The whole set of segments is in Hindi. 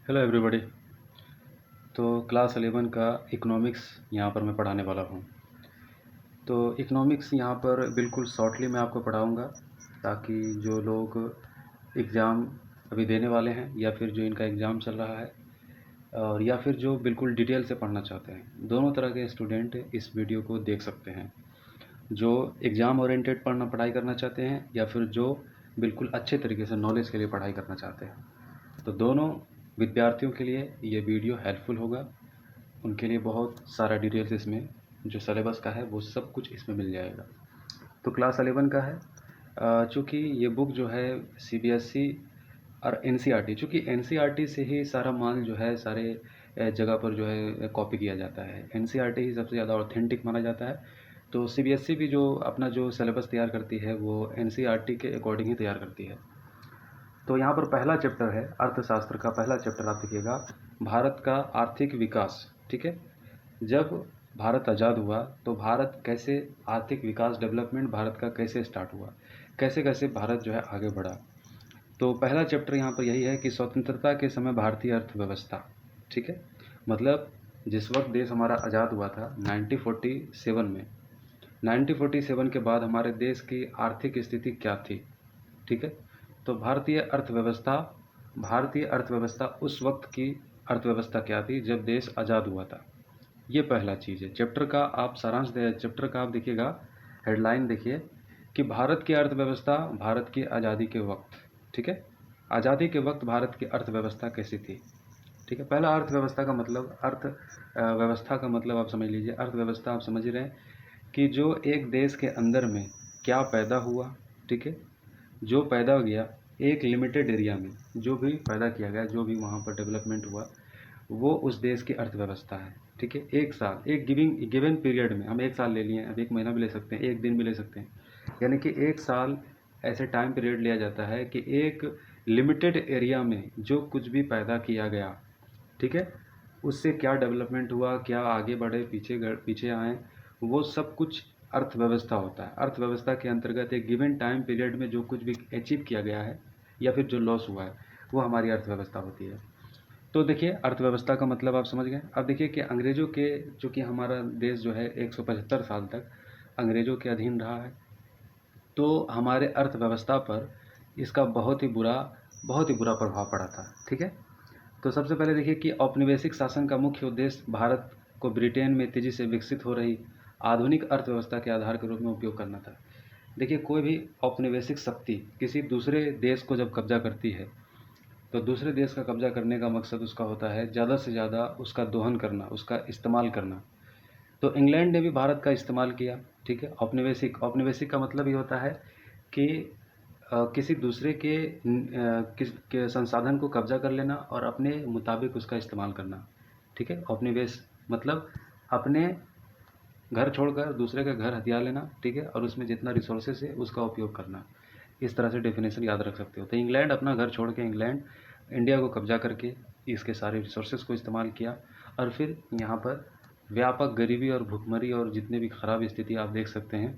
Hello everybody. तो क्लास 11 का इकोनॉमिक्स यहाँ पर मैं पढ़ाने वाला हूँ। तो इकोनॉमिक्स यहाँ पर बिल्कुल शॉर्टली मैं आपको पढ़ाऊँगा, ताकि जो लोग एग्ज़ाम अभी देने वाले हैं या फिर जो इनका एग्ज़ाम चल रहा है और या फिर जो बिल्कुल डिटेल से पढ़ना चाहते हैं, दोनों तरह के स्टूडेंट इस वीडियो को देख सकते हैं। जो एग्ज़ाम ओरिएंटेड पढ़ाई करना चाहते हैं या फिर जो बिल्कुल अच्छे तरीके से नॉलेज के लिए पढ़ाई करना चाहते हैं, तो दोनों विद्यार्थियों के लिए ये वीडियो हेल्पफुल होगा। उनके लिए बहुत सारा डिटेल्स इसमें जो सिलेबस का है वो सब कुछ इसमें मिल जाएगा। तो क्लास 11 का है। चूँकि ये बुक जो है सीबीएसई और एनसीईआरटी, चूँकि एनसीईआरटी से ही सारा माल जो है सारे जगह पर जो है कॉपी किया जाता है। एनसीईआरटी ही सबसे ज़्यादा ऑथेंटिक माना जाता है। तो सीबीएसई भी जो अपना जो सिलेबस तैयार करती है वो एनसीईआरटी के अकॉर्डिंग ही तैयार करती है। तो यहाँ पर पहला चैप्टर है अर्थशास्त्र का। पहला चैप्टर आप देखिएगा, भारत का आर्थिक विकास। ठीक है, जब भारत आज़ाद हुआ तो भारत कैसे आर्थिक विकास, डेवलपमेंट भारत का कैसे स्टार्ट हुआ, कैसे कैसे भारत जो है आगे बढ़ा। तो पहला चैप्टर यहाँ पर यही है कि स्वतंत्रता के समय भारतीय अर्थव्यवस्था। ठीक है, मतलब जिस वक्त देश हमारा आज़ाद हुआ था 1947 में, 1947 के बाद हमारे देश की आर्थिक स्थिति क्या थी। ठीक है, तो भारतीय अर्थव्यवस्था उस वक्त की अर्थव्यवस्था क्या थी जब देश आज़ाद हुआ था। ये पहला चीज़ है। चैप्टर का आप सारांश दे, चैप्टर का आप देखिएगा, हेडलाइन देखिए कि भारत की अर्थव्यवस्था भारत की आज़ादी के वक्त। ठीक है, आज़ादी के वक्त भारत की अर्थव्यवस्था कैसी थी। ठीक है, पहला अर्थव्यवस्था का मतलब व्यवस्था का मतलब आप समझ लीजिए। अर्थव्यवस्था आप समझ रहे हैं कि जो एक देश के अंदर में क्या पैदा हुआ। ठीक है, जो पैदा हो गया एक लिमिटेड एरिया में, जो भी पैदा किया गया, जो भी वहाँ पर डेवलपमेंट हुआ, वो उस देश की अर्थव्यवस्था है। ठीक है, एक साल, एक गिवन पीरियड में, हम एक साल ले लिए, अब एक महीना भी ले सकते हैं, एक दिन भी ले सकते हैं, यानी कि एक साल ऐसे टाइम पीरियड लिया जाता है कि एक लिमिटेड एरिया में जो कुछ भी पैदा किया गया, ठीक है, उससे क्या डेवलपमेंट हुआ, क्या आगे बढ़े, पीछे आए, वो सब कुछ अर्थव्यवस्था होता है। अर्थव्यवस्था के अंतर्गत एक गिवन टाइम पीरियड में जो कुछ भी अचीव किया गया है या फिर जो लॉस हुआ है, वो हमारी अर्थव्यवस्था होती है। तो देखिए, अर्थव्यवस्था का मतलब आप समझ गए। अब देखिए कि अंग्रेज़ों के, चूँकि हमारा देश जो है 175 साल तक अंग्रेज़ों के अधीन रहा है, तो हमारे अर्थव्यवस्था पर इसका बहुत ही बुरा प्रभाव पड़ा था। ठीक है, तो सबसे पहले देखिए कि औपनिवेशिक शासन का मुख्य उद्देश्य भारत को ब्रिटेन में तेज़ी से विकसित हो रही आधुनिक अर्थव्यवस्था के आधार के रूप में उपयोग करना था। देखिए, कोई भी औपनिवेशिक शक्ति किसी दूसरे देश को जब कब्जा करती है, तो दूसरे देश का कब्जा करने का मकसद उसका होता है ज़्यादा से ज़्यादा उसका दोहन करना, उसका इस्तेमाल करना। तो इंग्लैंड ने भी भारत का इस्तेमाल किया। ठीक है, औपनिवेशिक का मतलब ये होता है कि किसी दूसरे के संसाधन को कब्जा कर लेना और अपने मुताबिक उसका इस्तेमाल करना। ठीक है, औपनिवेश मतलब अपने घर छोड़कर दूसरे का घर हथिया लेना। ठीक है, और उसमें जितना रिसोर्सेस है उसका उपयोग करना। इस तरह से डेफिनेशन याद रख सकते हो। तो इंग्लैंड अपना घर छोड़ के इंग्लैंड इंडिया को कब्जा करके इसके सारे रिसोर्सेज को इस्तेमाल किया, और फिर यहाँ पर व्यापक गरीबी और भुखमरी और जितने भी ख़राब स्थिति आप देख सकते हैं,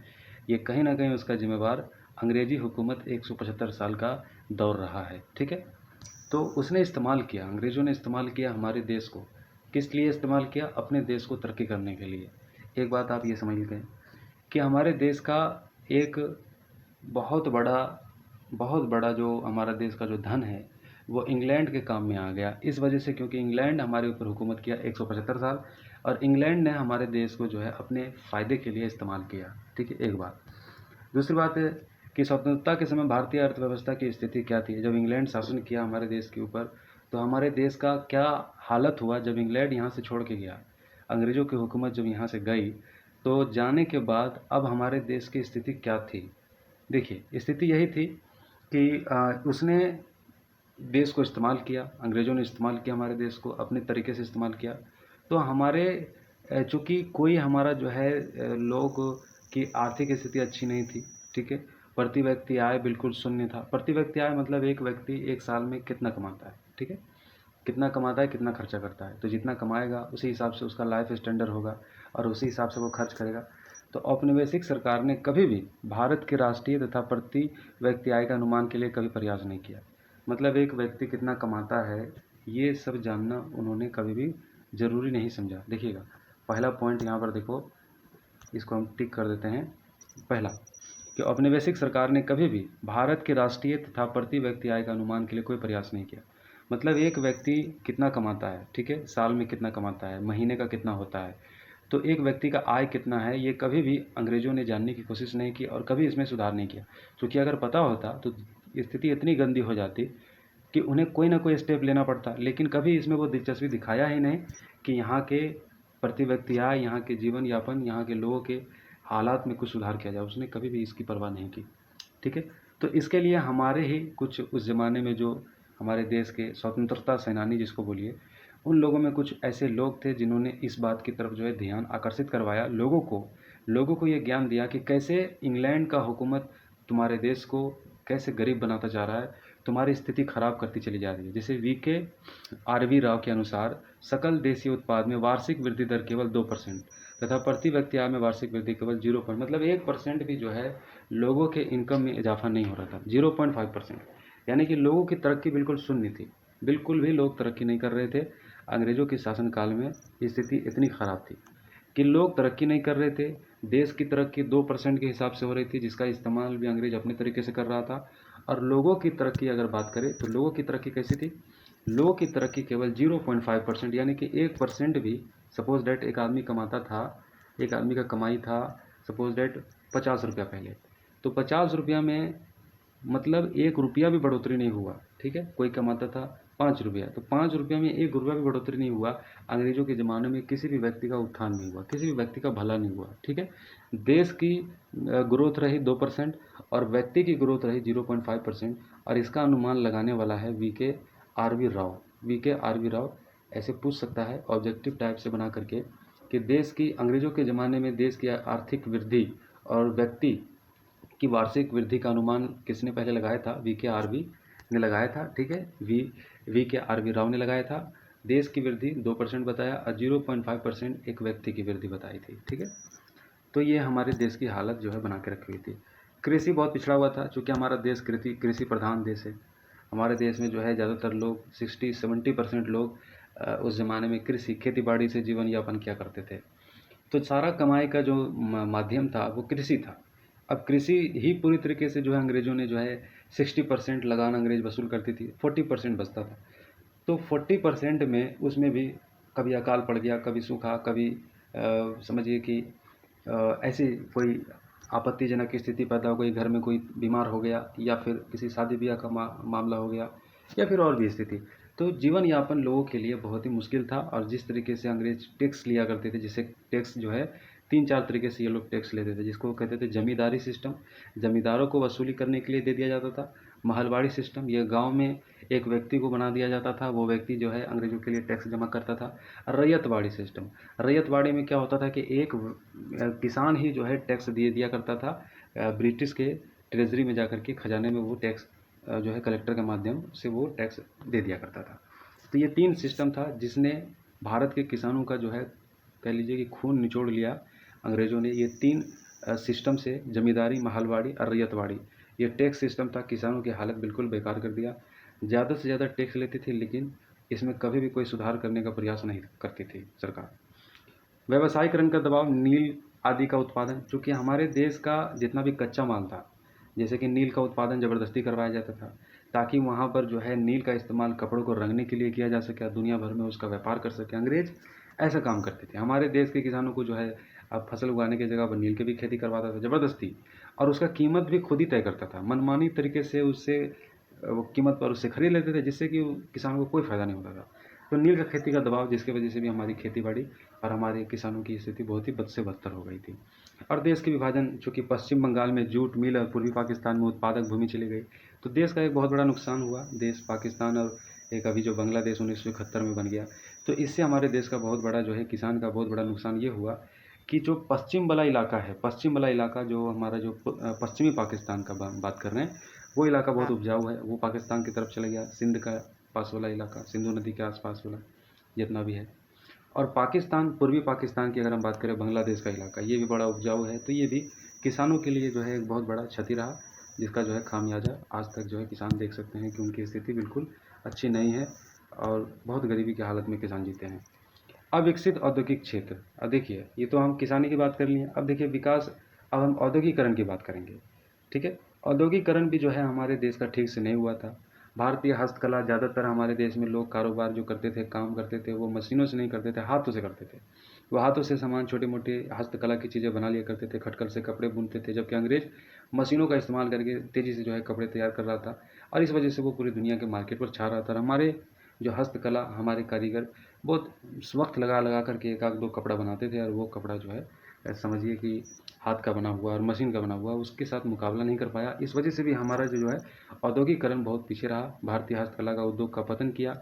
ये कहीं ना कहीं उसका जिम्मेवार अंग्रेज़ी हुकूमत 175 साल का दौर रहा है। ठीक है, तो उसने इस्तेमाल किया, अंग्रेज़ों ने इस्तेमाल किया हमारे देश को। किस लिए इस्तेमाल किया? अपने देश को तरक्की करने के लिए। एक बात आप ये समझ गए कि हमारे देश का एक बहुत बड़ा बहुत बड़ा जो हमारा देश का जो धन है वो इंग्लैंड के काम में आ गया, इस वजह से क्योंकि इंग्लैंड हमारे ऊपर हुकूमत किया 175 साल, और इंग्लैंड ने हमारे देश को जो है अपने फ़ायदे के लिए इस्तेमाल किया। ठीक है, एक बात। दूसरी बात है कि स्वतंत्रता के समय भारतीय अर्थव्यवस्था की स्थिति क्या थी। जब इंग्लैंड शासन किया हमारे देश के ऊपर, तो हमारे देश का क्या हालत हुआ जब इंग्लैंड यहाँ से छोड़ के गया, अंग्रेज़ों की हुकूमत जब यहाँ से गई, तो जाने के बाद अब हमारे देश की स्थिति क्या थी। देखिए, स्थिति यही थी कि उसने देश को इस्तेमाल किया, अंग्रेज़ों ने इस्तेमाल किया हमारे देश को, अपने तरीके से इस्तेमाल किया। तो हमारे चूँकि कोई हमारा जो है लोग की आर्थिक स्थिति अच्छी नहीं थी। ठीक है, प्रति व्यक्ति आय बिल्कुल शून्य था। प्रति व्यक्ति आय मतलब एक व्यक्ति एक साल में कितना कमाता है। ठीक है, कितना कमाता है, कितना खर्चा करता है, तो जितना कमाएगा उसी हिसाब से उसका लाइफ स्टैंडर्ड होगा और उसी हिसाब से वो खर्च करेगा। तो औपनिवेशिक सरकार ने कभी भी भारत के राष्ट्रीय तथा प्रति व्यक्ति आय का अनुमान के लिए कभी प्रयास नहीं किया। मतलब एक व्यक्ति कितना कमाता है ये सब जानना उन्होंने कभी भी ज़रूरी नहीं समझा। देखिएगा, पहला पॉइंट यहाँ पर देखो, इसको हम टिक कर देते हैं। पहला, कि औपनिवेशिक सरकार ने कभी भी भारत के राष्ट्रीय तथा प्रति व्यक्ति आय का अनुमान के लिए कोई प्रयास नहीं किया। मतलब एक व्यक्ति कितना कमाता है, ठीक है, साल में कितना कमाता है, महीने का कितना होता है, तो एक व्यक्ति का आय कितना है, ये कभी भी अंग्रेज़ों ने जानने की कोशिश नहीं की और कभी इसमें सुधार नहीं किया। क्योंकि अगर पता होता तो स्थिति इतनी गंदी हो जाती कि उन्हें कोई ना कोई स्टेप लेना पड़ता। लेकिन कभी इसमें वो दिलचस्पी दिखाया ही नहीं कि यहाँ के प्रति व्यक्ति आय, यहाँ के जीवन यापन, यहाँ के लोगों के हालात में कुछ सुधार किया जाए। उसने कभी भी इसकी परवाह नहीं की, ठीक है। तो इसके लिए हमारे ही कुछ उस ज़माने में जो हमारे देश के स्वतंत्रता सेनानी जिसको बोलिए, उन लोगों में कुछ ऐसे लोग थे जिन्होंने इस बात की तरफ जो है ध्यान आकर्षित करवाया, लोगों को ये ज्ञान दिया कि कैसे इंग्लैंड का हुकूमत तुम्हारे देश को कैसे गरीब बनाता जा रहा है, तुम्हारी स्थिति खराब करती चली जा रही है। जैसे VK RV राव के अनुसार सकल देशीय उत्पाद में वार्षिक वृद्धि दर केवल 2% तथा प्रति व्यक्ति आय में वार्षिक वृद्धि केवल 0 मतलब 1% भी जो है लोगों के इनकम में इजाफा नहीं हो रहा था। 0.5%, यानी कि लोगों की तरक्की बिल्कुल शून्य थी। बिल्कुल भी लोग तरक्की नहीं कर रहे थे। अंग्रेज़ों के शासनकाल में स्थिति इतनी ख़राब थी कि लोग तरक्की नहीं कर रहे थे। देश की तरक्की 2% के हिसाब से हो रही थी, जिसका इस्तेमाल भी अंग्रेज अपने तरीके से कर रहा था। और लोगों की तरक्की अगर बात करें तो लोगों की तरक्की कैसी थी? लोगों की तरक्की केवल 0.5%, यानी कि 1% भी। सपोज डैट एक आदमी कमाता था, एक आदमी का कमाई था सपोज डैट 50 रुपया पहले, तो 50 रुपया में मतलब 1 रुपया भी बढ़ोतरी नहीं हुआ, ठीक है। कोई कमाता था 5 रुपया, तो 5 रुपया में 1 रुपया भी बढ़ोतरी नहीं हुआ। अंग्रेज़ों के ज़माने में किसी भी व्यक्ति का उत्थान नहीं हुआ, किसी भी व्यक्ति का भला नहीं हुआ, ठीक है। देश की ग्रोथ रही 2% और व्यक्ति की ग्रोथ रही 0.5%। और इसका अनुमान लगाने वाला है VK RV राव। ऐसे पूछ सकता है ऑब्जेक्टिव टाइप से बना करके कि देश की, अंग्रेज़ों के ज़माने में देश की आर्थिक वृद्धि और व्यक्ति की वार्षिक वृद्धि का अनुमान किसने पहले लगाया था? VK RV ने लगाया था, ठीक है। VK RV राव ने लगाया था। देश की वृद्धि 2% बताया और 0.5% एक व्यक्ति की वृद्धि बताई थी, ठीक है। तो ये हमारे देश की हालत जो है बना के रखी हुई थी। कृषि बहुत पिछड़ा हुआ था, चूँकि हमारा देश कृषि प्रधान देश है। हमारे देश में जो है ज़्यादातर लोग 60-70% लोग उस ज़माने में कृषि खेती बाड़ी से जीवन यापन किया करते थे। तो सारा कमाई का जो माध्यम था वो कृषि था। अब कृषि ही पूरी तरीके से जो है अंग्रेज़ों ने जो है 60% लगान अंग्रेज़ वसूल करती थी, 40% बचता था। तो 40% में उसमें भी कभी अकाल पड़ गया, कभी सूखा, कभी समझिए कि ऐसी कोई आपत्तिजनक स्थिति पैदा हो गई, घर में कोई बीमार हो गया या फिर किसी शादी ब्याह का मामला हो गया या फिर और भी स्थिति। तो जीवन यापन लोगों के लिए बहुत ही मुश्किल था। और जिस तरीके से अंग्रेज टैक्स लिया करते थे, जिसे टैक्स जो है 3-4 तरीके से ये लोग टैक्स लेते थे, जिसको कहते थे जमींदारी सिस्टम, जमींदारों को वसूली करने के लिए दे दिया जाता था। महलवाड़ी सिस्टम, यह गांव में एक व्यक्ति को बना दिया जाता था, वो व्यक्ति जो है अंग्रेज़ों के लिए टैक्स जमा करता था। रैयतवाड़ी सिस्टम, रैयतवाड़ी में क्या होता था कि एक किसान ही जो है टैक्स दिया करता था ब्रिटिश के ट्रेजरी में जाकर के, खजाने में वो टैक्स जो है कलेक्टर के माध्यम से वो टैक्स दे दिया करता था। तो ये 3 सिस्टम था जिसने भारत के किसानों का जो है कह लीजिए कि खून निचोड़ लिया अंग्रेज़ों ने। ये 3 सिस्टम से, जमींदारी, महलवाड़ी और रैयतवाड़ी, ये टैक्स सिस्टम था, किसानों की हालत बिल्कुल बेकार कर दिया। ज़्यादा से ज़्यादा टैक्स लेती थी, लेकिन इसमें कभी भी कोई सुधार करने का प्रयास नहीं करती थी सरकार। व्यवसायीकरण का दबाव, नील आदि का उत्पादन, चूँकि हमारे देश का जितना भी कच्चा माल था, जैसे कि नील का उत्पादन ज़बरदस्ती करवाया जाता था ताकि वहाँ पर जो है नील का इस्तेमाल कपड़ों को रंगने के लिए किया जा सके, दुनिया भर में उसका व्यापार कर सके। अंग्रेज ऐसा काम करते थे। हमारे देश के किसानों को जो है अब फसल उगाने की जगह पर नील की भी खेती करवाता था ज़बरदस्ती, और उसका कीमत भी खुद ही तय करता था। मनमानी तरीके से उससे वो कीमत पर उससे खरीद लेते थे, जिससे कि किसानों को कोई फ़ायदा नहीं होता था। तो नील का खेती का दबाव, जिसकी वजह से भी हमारी खेती बाड़ी और हमारे किसानों की स्थिति बहुत ही बद से बदतर हो गई थी। और देश के विभाजन, चूँकि पश्चिम बंगाल में जूट मिल और पूर्वी पाकिस्तान में उत्पादक भूमि चली गई, तो देश का एक बहुत बड़ा नुकसान हुआ। देश पाकिस्तान और एक अभी जो बांग्लादेश 1971 में बन गया, तो इससे हमारे देश का बहुत बड़ा जो है किसान का बहुत बड़ा नुकसान ये हुआ कि जो पश्चिम वाला इलाका है, पश्चिम वाला इलाका जो हमारा जो पश्चिमी पाकिस्तान का बात कर रहे हैं, वो इलाका बहुत उपजाऊ है, वो पाकिस्तान की तरफ चला गया। सिंध का पास वाला इलाका, सिंधु नदी के आसपास वाला जितना भी है, और पाकिस्तान, पूर्वी पाकिस्तान की अगर हम बात करें, बांग्लादेश का इलाका, ये भी बड़ा उपजाऊ है। तो ये भी किसानों के लिए जो है एक बहुत बड़ा क्षति रहा, जिसका जो है खामियाजा आज तक जो है किसान देख सकते हैं कि उनकी स्थिति बिल्कुल अच्छी नहीं है। और बहुत गरीबी की हालत में किसान जीते हैं। अविकसित औद्योगिक क्षेत्र, अब देखिए ये तो हम किसानी की बात कर लिए, अब देखिए विकास, अब हम औद्योगिकरण की बात करेंगे। ठीक है, औद्योगिकरण भी जो है हमारे देश का ठीक से नहीं हुआ था। भारतीय हस्तकला, ज़्यादातर हमारे देश में लोग कारोबार जो करते थे, काम करते थे, वो मशीनों से नहीं करते थे, हाथों से करते थे। वो हाथों से सामान, छोटे मोटे हस्तकला की चीज़ें बना लिया करते थे, खटकल से कपड़े बुनते थे, जबकि अंग्रेज मशीनों का इस्तेमाल करके तेज़ी से जो है कपड़े तैयार कर रहा था, और इस वजह से वो पूरी दुनिया के मार्केट पर छा रहा था। और हमारे जो हस्तकला, हमारे कारीगर बहुत वक्त लगा लगा करके एक आध दो कपड़ा बनाते थे, और वो कपड़ा जो है समझिए कि हाथ का बना हुआ और मशीन का बना हुआ, उसके साथ मुकाबला नहीं कर पाया। इस वजह से भी हमारा जो है औद्योगिकरण बहुत पीछे रहा। भारतीय हस्तकला का उद्योग का पतन किया।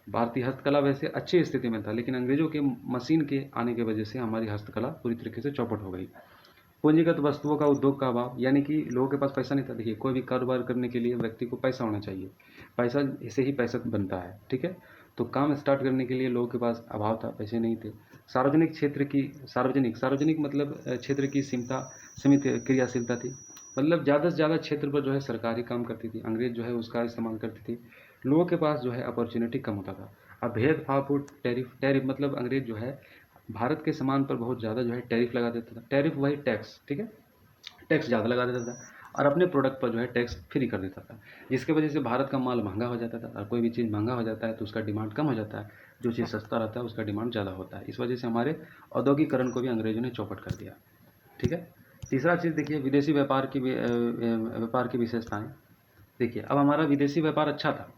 भारतीय हस्तकला वैसे अच्छी स्थिति में था, लेकिन अंग्रेज़ों के मशीन के आने की वजह से हमारी हस्तकला पूरी तरीके से चौपट हो गई। पूंजीगत वस्तुओं का उद्योग का अभाव, यानी कि लोगों के पास पैसा नहीं था। देखिए, कोई भी कारोबार करने के लिए व्यक्ति को पैसा होना चाहिए, पैसा से ही पैसा बनता है। ठीक है, तो काम स्टार्ट करने के लिए लोगों के पास अभाव था, पैसे नहीं थे। सार्वजनिक क्षेत्र की, सार्वजनिक मतलब क्षेत्र की सीमित क्रियाशीलता थी। मतलब ज़्यादा से ज़्यादा क्षेत्र पर जो है सरकारी काम करती थी, अंग्रेज जो है उसका इस्तेमाल करती थी। लोगों के पास जो है अपॉर्चुनिटी कम होता था। अब भेदभाव, टैरिफ मतलब अंग्रेज जो है भारत के सामान पर बहुत ज़्यादा जो है टैरिफ लगा देता था। टैरिफ वही टैक्स, ठीक है, टैक्स ज़्यादा लगा देता था, और अपने प्रोडक्ट पर जो है टैक्स फ्री कर देता था, जिसकी वजह से भारत का माल महंगा हो जाता था। और कोई भी चीज़ महंगा हो जाता है तो उसका डिमांड कम हो जाता है, जो चीज़ सस्ता रहता है उसका डिमांड ज़्यादा होता है। इस वजह से हमारे औद्योगिकरण को भी अंग्रेज़ों ने चौपट कर दिया। ठीक है, तीसरा चीज़ देखिए, विदेशी व्यापार की विशेषताएँ। देखिए, अब हमारा विदेशी व्यापार अच्छा था।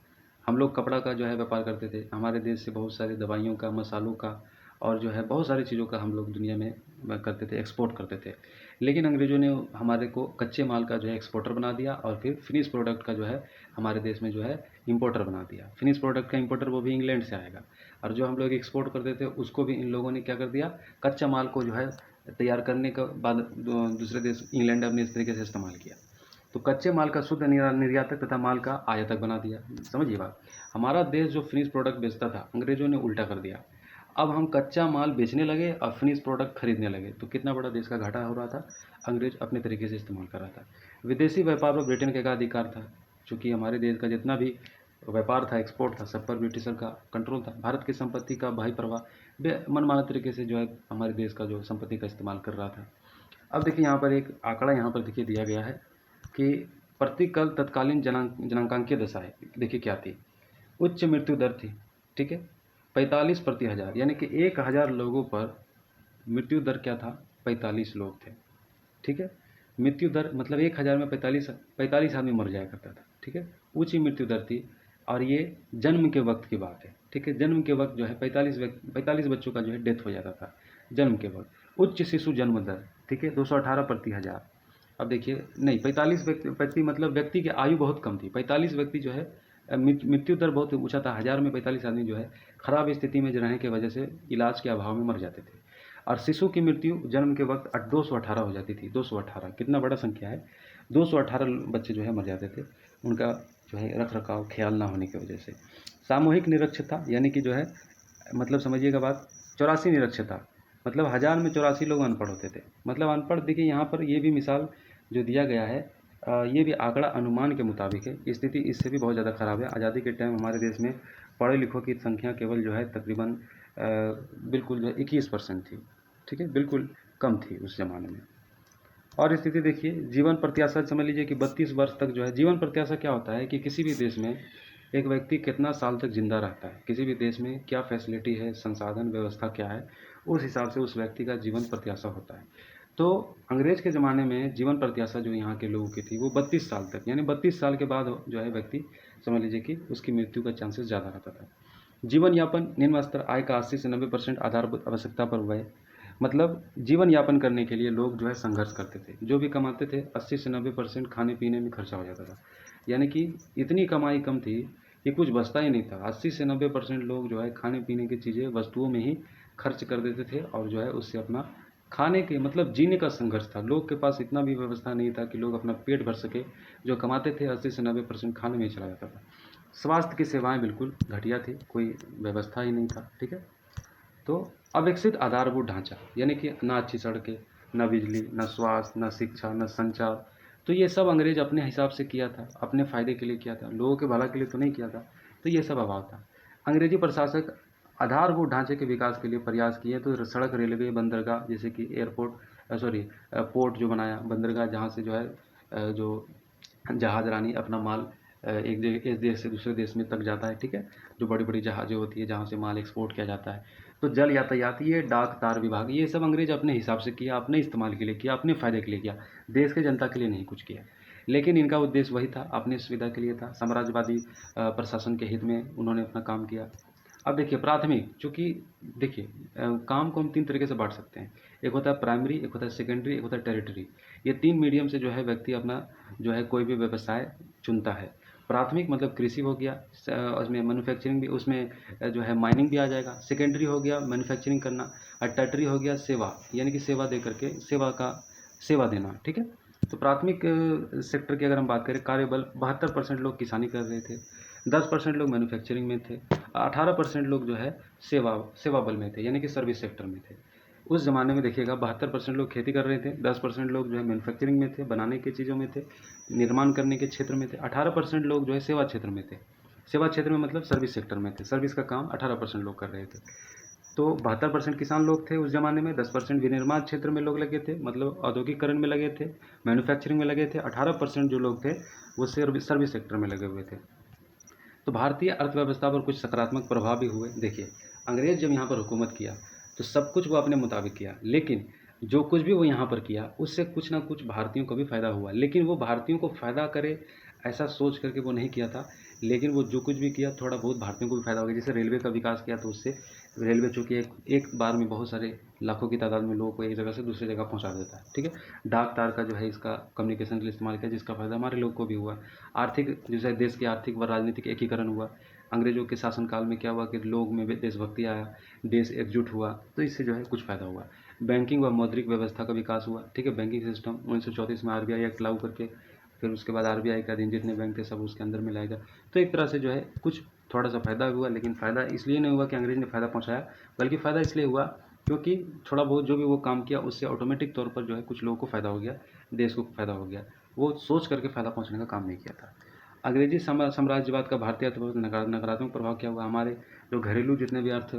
हम लोग कपड़ा का जो है व्यापार करते थे, हमारे देश से बहुत सारी दवाइयों का, मसालों का, और जो है बहुत सारी चीज़ों का हम लोग दुनिया में करते थे, एक्सपोर्ट करते थे। लेकिन अंग्रेज़ों ने हमारे को कच्चे माल का जो है एक्सपोर्टर बना दिया, और फिर फिनिश प्रोडक्ट का जो है हमारे देश में जो है इम्पोर्टर बना दिया। फिनिश प्रोडक्ट का इम्पोर्टर वो भी इंग्लैंड से आएगा, और जो हम लोग एक्सपोर्ट करते थे उसको भी इन लोगों ने क्या कर दिया, कच्चा माल को जो है तैयार करने के बाद दूसरे देश इंग्लैंड अपने इस तरीके से इस्तेमाल किया। तो कच्चे माल का शुद्ध निर्यातक तथा माल का आयातक बना दिया। समझिए बात, हमारा देश जो फिनिश प्रोडक्ट बेचता था, अंग्रेज़ों ने उल्टा कर दिया। अब हम कच्चा माल बेचने लगे और फिनिश प्रोडक्ट खरीदने लगे, तो कितना बड़ा देश का घाटा हो रहा था। अंग्रेज अपने तरीके से इस्तेमाल कर रहा था। विदेशी व्यापार पर ब्रिटेन का अधिकार था, चूँकि हमारे देश का जितना भी व्यापार था, एक्सपोर्ट था, सब पर ब्रिटिशर का कंट्रोल था। भारत की संपत्ति का भाई प्रवाह मनमाना तरीके से जो है हमारे देश का जो संपत्ति का इस्तेमाल कर रहा था। अब देखिए, यहाँ पर एक आंकड़ा यहाँ पर देखिए दिया गया है कि प्रतिकल तत्कालीन जनांकांकीय दशाएं देखिए क्या थी। उच्च मृत्यु दर थी, ठीक है, 45 प्रति हज़ार, यानी कि 1000 लोगों पर मृत्यु दर क्या था, 45 लोग थे। ठीक है, मृत्यु दर मतलब 1000 में 45 आदमी मर जाया करता था। ठीक है, ऊंची मृत्यु दर थी, और ये जन्म के वक्त की बात है। ठीक है, जन्म के वक्त जो है 45 बच्चों का जो है डेथ हो जाता था जन्म के वक्त। उच्च शिशु जन्म दर, ठीक है, 218 प्रति हज़ार। अब देखिए, नहीं, 45 व्यक्ति मतलब व्यक्ति की आयु बहुत कम थी। 45 व्यक्ति जो है मृत्यु दर बहुत ऊंचा था। 1000 में 45 आदमी जो है खराब स्थिति में रहने की वजह से इलाज के अभाव में मर जाते थे। और शिशु की मृत्यु जन्म के वक्त 218 हो जाती थी। 218 कितना बड़ा संख्या है। 218 बच्चे जो है मर जाते थे, उनका जो है रख रखाव ख्याल ना होने की वजह से। सामूहिक निरक्षरता, यानी कि जो है मतलब समझिएगा बात, 84 निरक्षरता, मतलब 1000 में 84 लोग अनपढ़ होते थे। मतलब अनपढ़, देखिए यहाँ पर ये भी मिसाल जो दिया गया है, ये भी आंकड़ा अनुमान के मुताबिक है। स्थिति इससे भी बहुत ज़्यादा ख़राब है। आज़ादी के टाइम हमारे देश में पढ़े लिखों की संख्या केवल जो है तकरीबन बिल्कुल जो है 21% थी। ठीक है, बिल्कुल कम थी उस ज़माने में। और स्थिति देखिए, जीवन प्रत्याशा समझ लीजिए कि 32 वर्ष तक जो है, जीवन प्रत्याशा क्या होता है कि किसी भी देश में एक व्यक्ति कितना साल तक जिंदा रहता है, किसी भी देश में क्या फैसिलिटी है, संसाधन व्यवस्था क्या है, उस हिसाब से उस व्यक्ति का जीवन प्रत्याशा होता है। तो अंग्रेज के ज़माने में जीवन प्रत्याशा जो यहाँ के लोगों की थी वो 32 साल तक, यानी 32 साल के बाद जो है व्यक्ति समझ लीजिए कि उसकी मृत्यु का चांसेस ज़्यादा रहता था। जीवन यापन, निम्न स्तर आय का 80 से 90% आधारभूत आवश्यकता पर व्यय, मतलब जीवन यापन करने के लिए लोग जो है संघर्ष करते थे। जो भी कमाते थे 80 से 90% खाने पीने में खर्चा हो जाता था, यानी कि इतनी कमाई कम थी कि कुछ बचता ही नहीं था। 80 से 90% लोग जो है खाने पीने की चीज़ें, वस्तुओं में ही खर्च कर देते थे, और जो है उससे अपना खाने के मतलब जीने का संघर्ष था। लोग के पास इतना भी व्यवस्था नहीं था कि लोग अपना पेट भर सके। जो कमाते थे 80 से 90% खाने में ही चला जाता था। स्वास्थ्य की सेवाएं बिल्कुल घटिया थी, कोई व्यवस्था ही नहीं था। ठीक है, तो अविकसित आधारभूत ढांचा, यानी कि ना अच्छी सड़कें, न बिजली, न स्वास्थ्य, न शिक्षा, न संचार, तो ये सब अंग्रेज अपने हिसाब से किया था, अपने फ़ायदे के लिए किया था, लोगों के भला के लिए तो नहीं किया था। तो ये सब अभाव था। अंग्रेजी प्रशासक आधारभूत ढांचे के विकास के लिए प्रयास किए, तो सड़क, रेलवे, बंदरगाह जैसे कि पोर्ट जो बनाया, बंदरगाह जहाँ से जो है जो जहाज़रानी अपना माल एक जगह, एक देश से दूसरे देश में तक जाता है, ठीक है, जो बड़ी बड़ी जहाज़ें होती है जहाँ से माल एक्सपोर्ट किया जाता है। तो जल यातायात, ये डाक तार विभाग, ये सब अंग्रेज अपने हिसाब से किया, अपने इस्तेमाल के लिए किया, अपने फ़ायदे के लिए किया, देश के जनता के लिए नहीं कुछ किया। लेकिन इनका उद्देश्य वही था, अपनी सुविधा के लिए था, साम्राज्यवादी प्रशासन के हित में उन्होंने अपना काम किया। अब देखिए प्राथमिक, चूँकि देखिए काम को हम 3 तरीके से बाँट सकते हैं। एक होता है प्राइमरी, एक होता है सेकेंडरी, एक होता है टेरिटरी। ये 3 मीडियम से जो है व्यक्ति अपना जो है कोई भी व्यवसाय चुनता है। प्राथमिक मतलब कृषि हो गया, उसमें मैन्युफैक्चरिंग भी, उसमें जो है माइनिंग भी आ जाएगा। सेकेंडरी हो गया मैन्युफैक्चरिंग करना, और टर्टरी हो गया सेवा, यानी कि सेवा दे करके सेवा देना, ठीक है। तो प्राथमिक सेक्टर की अगर हम बात करें, कार्यबल 72% लोग किसानी कर रहे थे, 10% लोग मैन्युफैक्चरिंग में थे, 18% लोग जो है सेवा बल में थे, यानी कि सर्विस सेक्टर में थे। उस ज़माने में देखिएगा 72% लोग खेती कर रहे थे, 10% लोग जो है मैन्युफैक्चरिंग में थे, बनाने की चीज़ों में थे, निर्माण करने के क्षेत्र में थे, 18% लोग जो है सेवा क्षेत्र में थे। सेवा क्षेत्र में मतलब सर्विस सेक्टर में थे, सर्विस का काम 18% लोग कर रहे थे। तो 72% किसान लोग थे उस ज़माने में, 10% विनिर्माण क्षेत्र में लोग लगे थे, मतलब औद्योगिकरण में लगे थे, मैन्युफैक्चरिंग में लगे थे, 18% जो लोग थे वो सर्विस सेक्टर में लगे हुए थे। तो भारतीय अर्थव्यवस्था पर कुछ सकारात्मक प्रभाव भी हुए। देखिए, अंग्रेज़ जब यहाँ पर हुकूमत किया तो सब कुछ वो अपने मुताबिक किया, लेकिन जो कुछ भी वो यहाँ पर किया उससे कुछ ना कुछ भारतीयों को भी फ़ायदा हुआ, लेकिन वो भारतीयों को फ़ायदा करे ऐसा सोच करके वो नहीं किया था। लेकिन वो जो कुछ भी किया थोड़ा बहुत भारतीयों को भी फ़ायदा हो गया। जैसे रेलवे का विकास किया तो उससे रेलवे चूँकि एक बार में बहुत सारे लाखों की तादाद में लोगों को एक जगह से दूसरी जगह पहुँचा देता है, ठीक है। डाक तार का जो है इसका कम्युनिकेशन के लिए इस्तेमाल किया, जिसका फ़ायदा हमारे लोग को भी हुआ। आर्थिक, जैसे देश की आर्थिक व राजनीतिक एकीकरण हुआ। अंग्रेज़ों के शासनकाल में क्या हुआ कि लोग में देशभक्ति आया, देश एकजुट हुआ, तो इससे जो है कुछ फ़ायदा हुआ। बैंकिंग व मौद्रिक व्यवस्था का विकास हुआ, ठीक है। बैंकिंग सिस्टम 1934 में आरबीआई एक्ट लागू करके, फिर उसके बाद आरबीआई के अधीन जितने बैंक थे सब उसके अंदर में लाया गया। तो एक तरह से जो है कुछ थोड़ा सा फ़ायदा हुआ, लेकिन फ़ायदा इसलिए नहीं हुआ कि अंग्रेज़ ने फ़ायदा पहुँचाया, बल्कि फ़ायदा इसलिए हुआ क्योंकि थोड़ा बहुत जो भी वो काम किया उससे ऑटोमेटिक तौर पर जो है कुछ लोगों को फ़ायदा हो गया, देश को फ़ायदा हो गया। वो सोच करके फ़ायदा पहुँचाने का काम नहीं किया था। अंग्रेजी साम्राज्यवाद का भारतीय अर्थव्यवस्था नकारात्मक प्रभाव क्या हुआ, हमारे जो घरेलू जितने भी अर्थ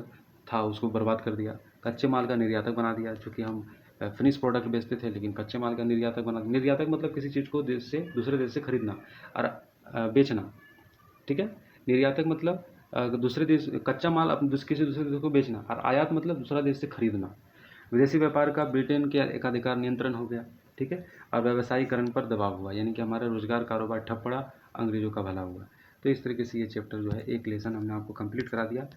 था उसको बर्बाद कर दिया। कच्चे माल का निर्यातक बना दिया, चूँकि हम फिनिश प्रोडक्ट बेचते थे, लेकिन कच्चे माल का निर्यातक बना दिया। निर्यातक मतलब किसी चीज़ को देश से दूसरे देश से खरीदना और बेचना, ठीक है। निर्यातक मतलब दूसरे देश कच्चा माल किसी दूसरे देश को बेचना, और आयात मतलब दूसरा देश से खरीदना। विदेशी व्यापार का ब्रिटेन के एकाधिकार नियंत्रण हो गया, ठीक है। और व्यवसायीकरण पर दबाव हुआ, यानी कि हमारा रोजगार कारोबार ठप पड़ा, अंग्रेज़ों का भला हुआ। तो इस तरीके से ये चैप्टर जो है एक लेसन हमने आपको कंप्लीट करा दिया।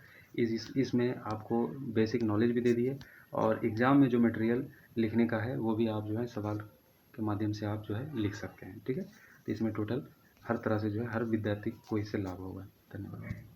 इसमें आपको बेसिक नॉलेज भी दे दिए, और एग्ज़ाम में जो मटेरियल लिखने का है वो भी आप जो है सवाल के माध्यम से आप जो है लिख सकते हैं, ठीक है। तो इसमें टोटल हर तरह से जो है हर विद्यार्थी को इससे लाभ होगा। धन्यवाद।